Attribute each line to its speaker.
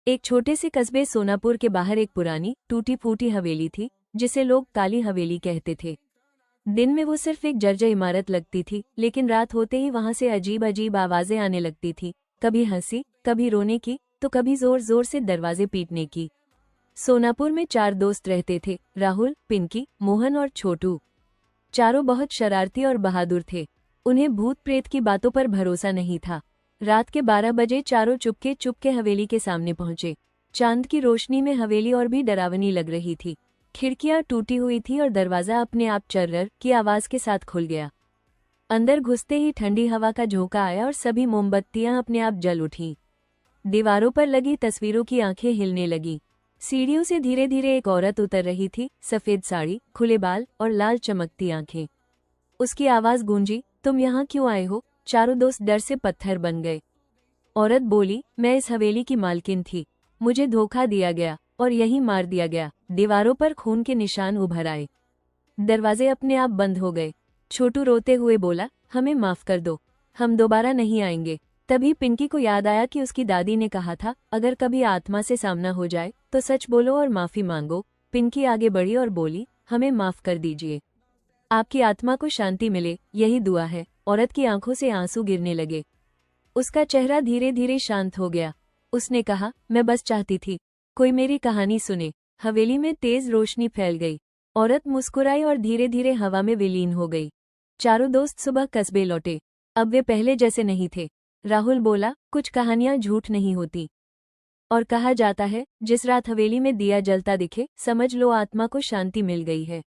Speaker 1: एक छोटे से कस्बे सोनापुर के बाहर एक पुरानी टूटी फूटी हवेली थी, जिसे लोग काली हवेली कहते थे। दिन में वो सिर्फ एक जर्जर इमारत लगती थी, लेकिन रात होते ही वहां से अजीब अजीब आवाजें आने लगती थी। कभी हंसी, कभी रोने की, तो कभी जोर जोर से दरवाजे पीटने की। सोनापुर में 4 दोस्त रहते थे, राहुल, पिंकी, मोहन और छोटू। चारों बहुत शरारती और बहादुर थे। उन्हें भूत प्रेत की बातों पर भरोसा नहीं था। रात के 12 बजे चारों चुपके चुपके हवेली के सामने पहुंचे। चांद की रोशनी में हवेली और भी डरावनी लग रही थी। खिड़कियां टूटी हुई थी और दरवाजा अपने आप चर्रर की आवाज के साथ खुल गया। अंदर घुसते ही ठंडी हवा का झोंका आया और सभी मोमबत्तियां अपने आप जल उठीं। दीवारों पर लगी तस्वीरों की आंखें हिलने लगीं। सीढ़ियों से धीरे धीरे एक औरत उतर रही थी, सफेद साड़ी, खुले बाल और लाल चमकती आंखें। उसकी आवाज गूंजी, तुम यहाँ क्यों आए हो? चारों दोस्त डर से पत्थर बन गए। औरत बोली, मैं इस हवेली की मालकिन थी। मुझे धोखा दिया गया और यहीं मार दिया गया। दीवारों पर खून के निशान उभर आए। दरवाजे अपने आप बंद हो गए। छोटू रोते हुए बोला, हमें माफ कर दो, हम दोबारा नहीं आएंगे। तभी पिंकी को याद आया कि उसकी दादी ने कहा था, अगर कभी आत्मा से सामना हो जाए तो सच बोलो और माफी मांगो। पिंकी आगे बढ़ी और बोली, हमें माफ कर दीजिए, आपकी आत्मा को शांति मिले, यही दुआ है। औरत की आंखों से आंसू गिरने लगे। उसका चेहरा धीरे धीरे शांत हो गया। उसने कहा, मैं बस चाहती थी कोई मेरी कहानी सुने। हवेली में तेज रोशनी फैल गई। औरत मुस्कुराई और धीरे धीरे हवा में विलीन हो गई। चारों दोस्त सुबह कस्बे लौटे। अब वे पहले जैसे नहीं थे। राहुल बोला, कुछ कहानियां झूठ नहीं होती, और कहा जाता है जिस रात हवेली में दिया जलता दिखे, समझ लो आत्मा को शांति मिल गई है।